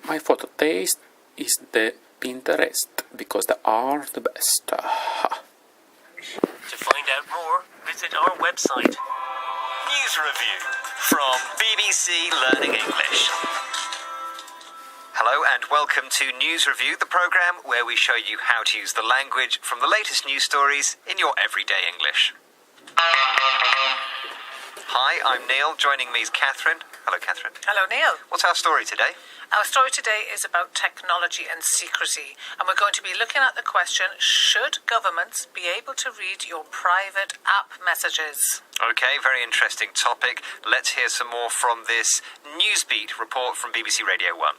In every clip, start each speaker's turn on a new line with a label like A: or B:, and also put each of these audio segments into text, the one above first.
A: My photo taste is the Pinterest because they are the best.
B: To find out more, visit our website. News Review from BBC Learning English. Hello and welcome to News Review, the programme where we show you how to use the language from the latest news stories in your everyday English. Hi, I'm Neil. Joining me is Catherine. Hello, Catherine.
C: Hello, Neil.
B: What's our story today?
C: Our story today is about technology and secrecy, and we're going to be looking at the question, should governments be able to read your private app messages?
B: Okay, very interesting topic. Let's hear some more from this Newsbeat report from BBC Radio 1.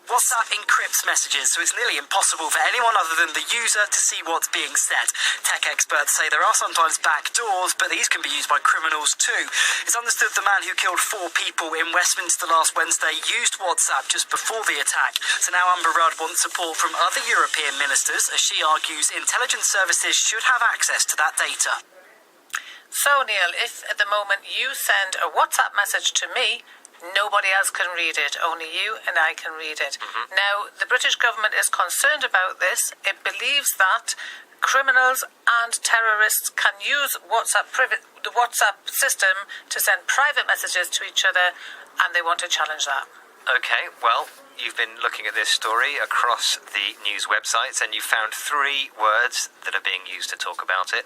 D: WhatsApp encrypts messages, so it's nearly impossible for anyone other than the user to see what's being said. Tech experts say there are sometimes backdoors, but these can be used by criminals too. It's understood the man who killed 4 people in Westminster last Wednesday used WhatsApp just before the attack. So now Amber Rudd wants support from other European ministers, as she argues intelligence services should have access to that data.
C: So, Neil, if at the moment you send a WhatsApp message to me, nobody else can read it, only you and I can read it. Now, the British government is concerned about this. It believes that criminals and terrorists can use the WhatsApp system to send private messages to each other, and they want to challenge that.
B: Okay, well, you've been looking at this story across the news websites, and you found 3 words that are being used to talk about it,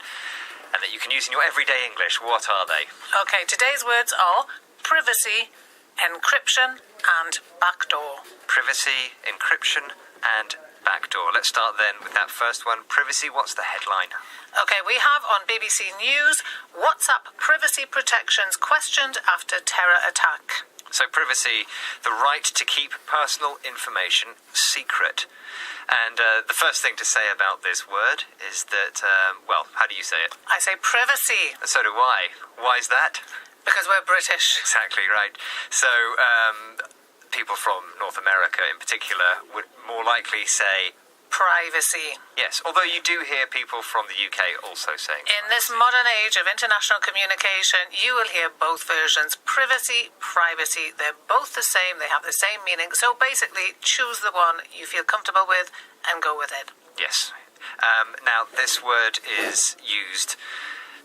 B: and that you can use in your everyday English. What are they?
C: Okay, today's words are privacy, encryption and backdoor.
B: Privacy, encryption, and backdoor. Let's start then with that first one. Privacy, what's the headline?
C: Okay, we have on BBC News, WhatsApp privacy protections questioned after terror attack.
B: So privacy, the right to keep personal information secret. And the first thing to say about this word is that, how do you say it?
C: I say privacy.
B: So do I. Why is that?
C: Because we're British.
B: Exactly right. So people from North America in particular would more likely say
C: privacy.
B: Yes, although you do hear people from the UK also saying
C: in this modern age of international communication, you will hear both versions. Privacy, privacy, they're both the same, they have the same meaning. So basically, choose the one you feel comfortable with and go with it.
B: Yes. Now, this word is used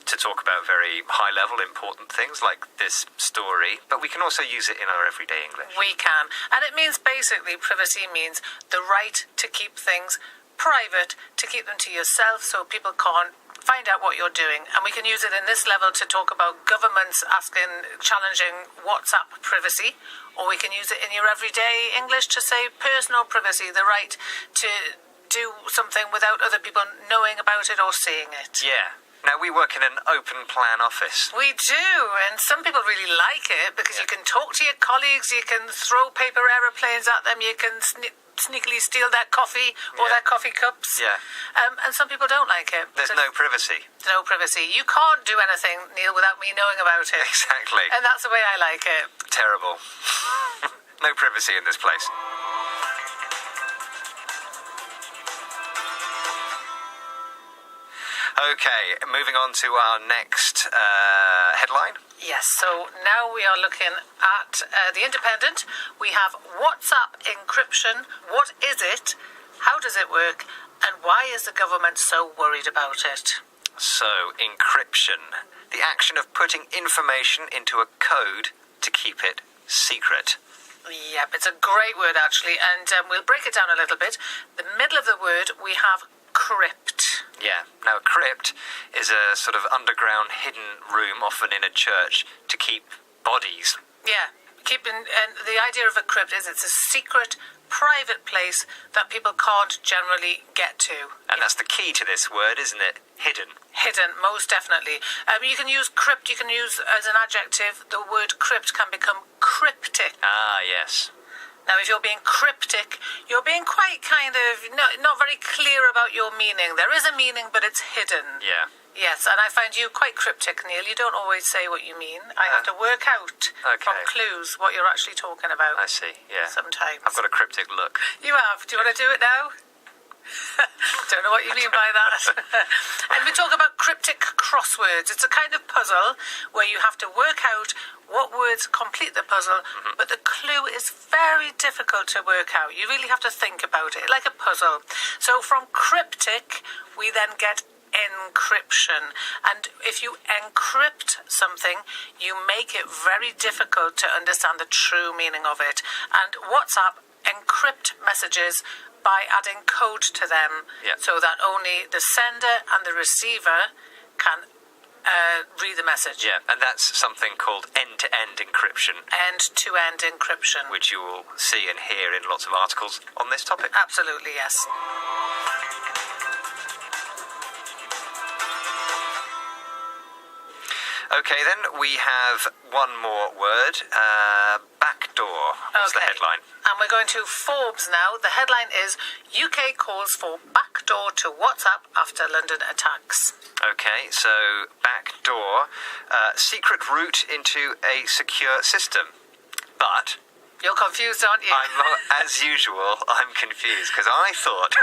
B: to talk about very high-level, important things like this story, but we can also use it in our everyday English.
C: We can. And it means basically, privacy means the right to keep things private, to keep them to yourself so people can't find out what you're doing. And we can use it in this level to talk about governments challenging WhatsApp privacy, or we can use it in your everyday English to say personal privacy, the right to do something without other people knowing about it or seeing it.
B: Yeah. Now, we work in an open plan office.
C: We do, and some people really like it because you can talk to your colleagues, you can throw paper aeroplanes at them, you can sneakily steal their coffee or their coffee cups.
B: Yeah.
C: And some people don't like it.
B: There's no privacy.
C: No privacy. You can't do anything, Neil, without me knowing about it.
B: Exactly.
C: And that's the way I like it.
B: Terrible. No privacy in this place. Okay, moving on to our next headline.
C: Yes, so now we are looking at The Independent. We have WhatsApp encryption. What is it? How does it work? And why is the government so worried about it?
B: So, encryption. The action of putting information into a code to keep it secret.
C: Yep, it's a great word actually, and we'll break it down a little bit. The middle of the word we have crypt.
B: Yeah, now a crypt is a sort of underground hidden room, often in a church, to keep bodies.
C: Yeah, and the idea of a crypt is it's a secret, private place that people can't generally get to.
B: And that's the key to this word, isn't it? Hidden.
C: Hidden, most definitely. You can use crypt, you can use as an adjective, the word crypt can become cryptic.
B: Ah, yes.
C: Now, if you're being cryptic, you're being quite kind of not very clear about your meaning. There is a meaning, but it's hidden.
B: Yeah.
C: Yes, and I find you quite cryptic, Neil. You don't always say what you mean. I have to work out from clues what you're actually talking about.
B: I see, yeah.
C: Sometimes.
B: I've got a cryptic look.
C: You have. Do you want to do it now? Don't know what you mean by that. And we talk about cryptic crosswords. It's a kind of puzzle where you have to work out what words complete the puzzle, but the clue is very difficult to work out. You really have to think about it, like a puzzle. So from cryptic, we then get encryption. And if you encrypt something, you make it very difficult to understand the true meaning of it. And WhatsApp encrypt messages by adding code to them, so that only the sender and the receiver can read the message.
B: Yeah, and that's something called end-to-end encryption.
C: End-to-end encryption.
B: Which you will see and hear in lots of articles on this topic.
C: Absolutely, yes.
B: Okay, then we have one more word, backdoor. What's the headline?
C: And we're going to Forbes now. The headline is UK calls for backdoor to WhatsApp after London attacks.
B: Okay, so backdoor, secret route into a secure system. But
C: you're confused, aren't you?
B: As usual, I'm confused because I thought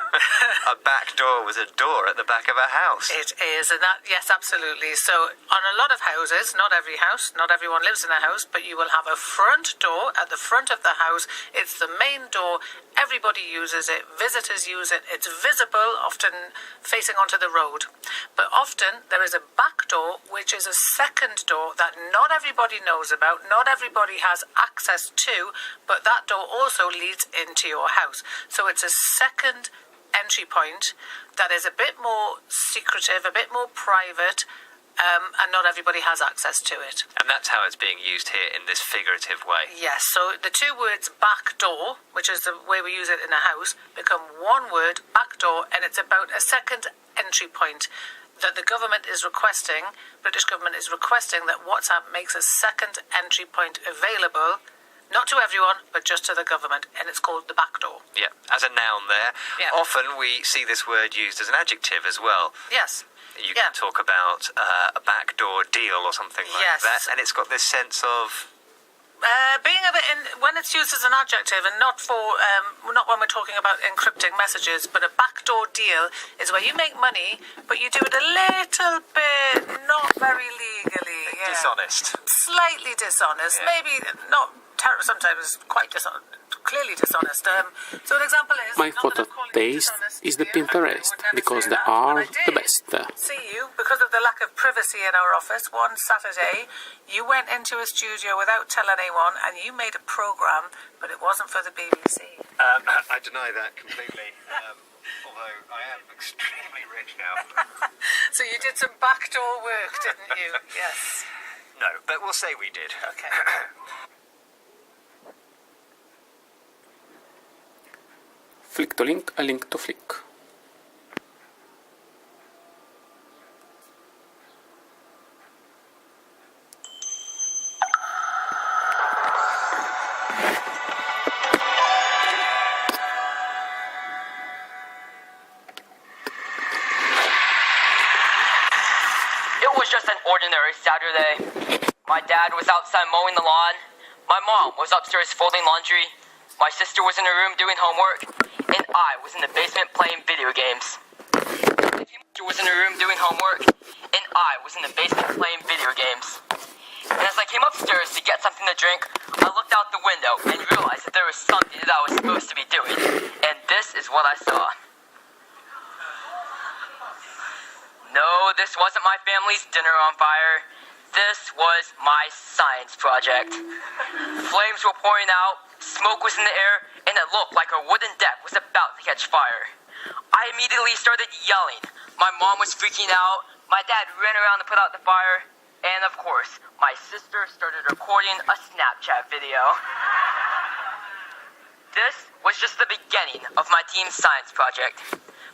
B: a back door was a door at the back of a house.
C: It is, and that, yes, absolutely. So on a lot of houses, not every house, not everyone lives in a house, but you will have a front door at the front of the house. It's the main door. Everybody uses it. Visitors use it. It's visible, often facing onto the road. But often there is a back door, which is a second door that not everybody knows about, not everybody has access to, but that door also leads into your house. So it's a second entry point that is a bit more secretive, a bit more private, and not everybody has access to it.
B: And that's how it's being used here in this figurative way.
C: Yes, so the two words back door, which is the way we use it in a house, become one word, back door, and it's about a second entry point that the government is requesting, British government is requesting that WhatsApp makes a second entry point available, not to everyone, but just to the government, and it's called the back door.
B: Yeah, as a noun there. Yeah. Often we see this word used as an adjective as well.
C: Yes.
B: You can talk about a backdoor deal or something like that, and it's got this sense of
C: being a bit when it's used as an adjective, and not when we're talking about encrypting messages, but a backdoor deal is where you make money, but you do it a little bit not very legally. Yeah.
B: Dishonest.
C: Slightly dishonest. Yeah. Maybe not. Sometimes quite dishonest. Clearly dishonest. So an example is
A: my photo taste is the Pinterest because they are the best.
C: See you because of the lack of privacy in our office. One Saturday, you went into a studio without telling anyone, and you made a program, but it wasn't for the BBC.
B: I deny that completely. Although I am extremely rich now.
C: So you did some backdoor work, didn't you? Yes.
B: No, but we'll say we did.
C: Okay.
A: Flick to link, a link to flick.
E: It was just an ordinary Saturday. My dad was outside mowing the lawn. My mom was upstairs folding laundry. My sister was in her room doing homework, and I was in the basement playing video games. My sister was in her room doing homework, and I was in the basement playing video games. And as I came upstairs to get something to drink, I looked out the window and realized that there was something that I was supposed to be doing. And this is what I saw. No, this wasn't my family's dinner on fire. This was my science project. Flames were pouring out, smoke was in the air, and it looked like our wooden deck was about to catch fire. I immediately started yelling. My mom was freaking out, my dad ran around to put out the fire, and of course, my sister started recording a Snapchat video. This was just the beginning of my team's science project.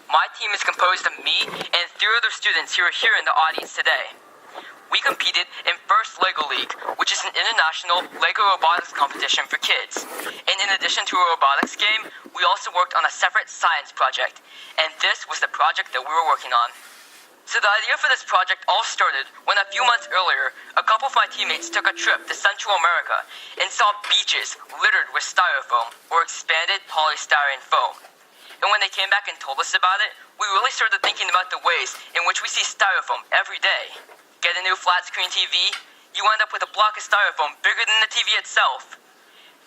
E: My team is composed of me and 3 other students who are here in the audience today. We competed in First LEGO League, which is an international LEGO robotics competition for kids. And in addition to a robotics game, we also worked on a separate science project. And this was the project that we were working on. So the idea for this project all started when a few months earlier, a couple of my teammates took a trip to Central America and saw beaches littered with styrofoam, or expanded polystyrene foam. And when they came back and told us about it, we really started thinking about the ways in which we see styrofoam every day. Get a new flat screen TV, you end up with a block of styrofoam bigger than the TV itself.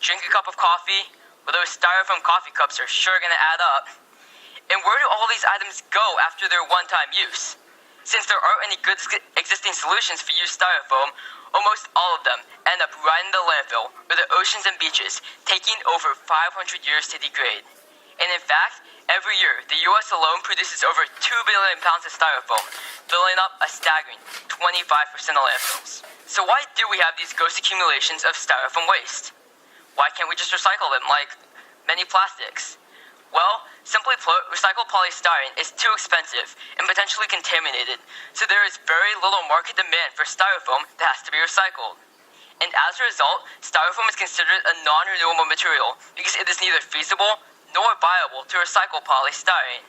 E: Drink a cup of coffee, well, those styrofoam coffee cups are sure gonna add up. And where do all these items go after their one-time use? Since there aren't any good existing solutions for used styrofoam, almost all of them end up right in the landfill or the oceans and beaches, taking over 500 years to degrade. And in fact, every year, the US alone produces over 2 billion pounds of styrofoam, filling up a staggering 25% of landfills. So why do we have these ghost accumulations of styrofoam waste? Why can't we just recycle them like many plastics? Well, simply put, recycled polystyrene is too expensive and potentially contaminated, so there is very little market demand for styrofoam that has to be recycled. And as a result, styrofoam is considered a non-renewable material because it is neither feasible nor viable to recycle polystyrene.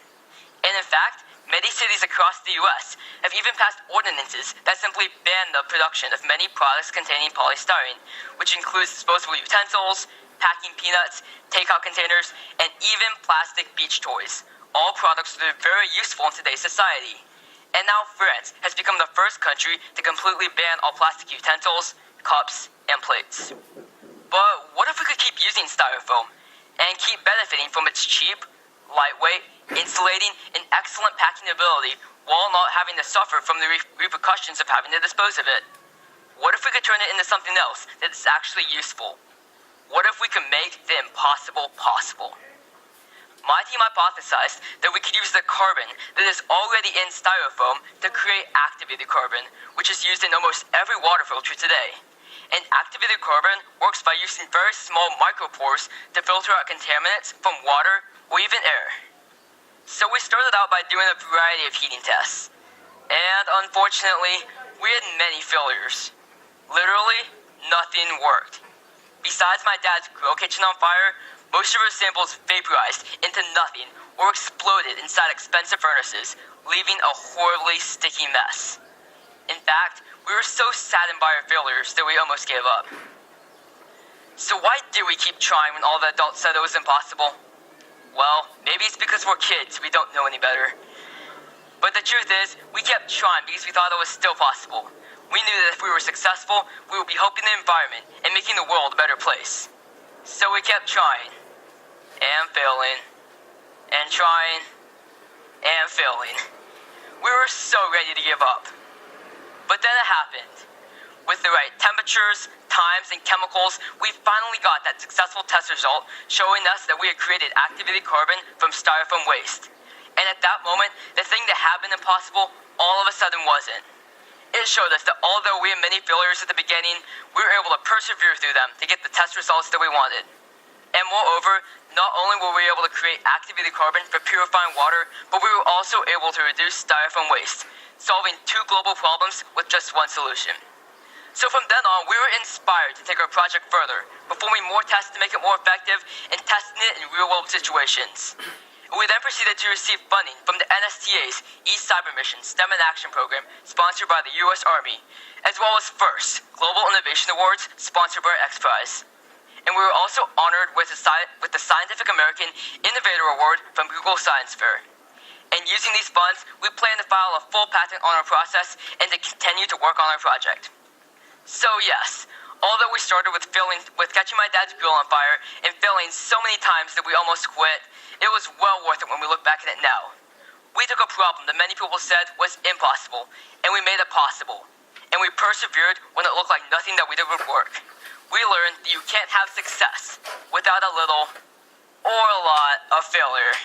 E: And in fact, many cities across the US have even passed ordinances that simply ban the production of many products containing polystyrene, which includes disposable utensils, packing peanuts, takeout containers, and even plastic beach toys. All products that are very useful in today's society. And now France has become the first country to completely ban all plastic utensils, cups, and plates. But what if we could keep using styrofoam and keep benefiting from its cheap, lightweight, insulating, and excellent packing ability while not having to suffer from the repercussions of having to dispose of it? What if we could turn it into something else that is actually useful? What if we could make the impossible possible? My team hypothesized that we could use the carbon that is already in styrofoam to create activated carbon, which is used in almost every water filter today. And activated carbon works by using very small micropores to filter out contaminants from water or even air. So we started out by doing a variety of heating tests. And unfortunately, we had many failures. Literally, nothing worked. Besides my dad's grill kitchen on fire, most of our samples vaporized into nothing or exploded inside expensive furnaces, leaving a horribly sticky mess. In fact, we were so saddened by our failures that we almost gave up. So why do we keep trying when all the adults said it was impossible? Well, maybe it's because we're kids, we don't know any better. But the truth is, we kept trying because we thought it was still possible. We knew that if we were successful, we would be helping the environment and making the world a better place. So we kept trying, and failing, and trying, and failing. We were so ready to give up. But then it happened. With the right temperatures, times, and chemicals, we finally got that successful test result showing us that we had created activated carbon from styrofoam waste. And at that moment, the thing that had been impossible all of a sudden wasn't. It showed us that although we had many failures at the beginning, we were able to persevere through them to get the test results that we wanted. And moreover, not only were we able to create activated carbon for purifying water, but we were also able to reduce styrofoam waste, solving 2 global problems with just one solution. So from then on, we were inspired to take our project further, performing more tests to make it more effective and testing it in real-world situations. We then proceeded to receive funding from the NSTA's East Cyber Mission STEM in Action program, sponsored by the U.S. Army, as well as FIRST, Global Innovation Awards, sponsored by X Prize. And we were also honored with the Scientific American Innovator Award from Google Science Fair. And using these funds, we plan to file a full patent on our process and to continue to work on our project. So yes, although we started with catching my dad's grill on fire and failing so many times that we almost quit, it was well worth it when we look back at it now. We took a problem that many people said was impossible, and we made it possible. And we persevered when it looked like nothing that we did would work. We learned that you can't have success without a little or a lot of failure.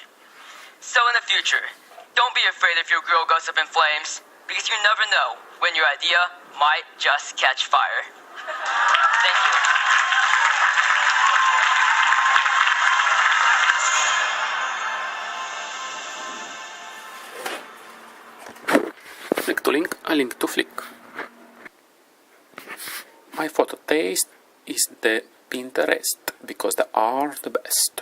E: So in the future, don't be afraid if your grill goes up in flames, because you never know when your idea might just catch fire. Thank you.
A: Flick to link, a link to flick. My photo taste is the Pinterest because they are the best.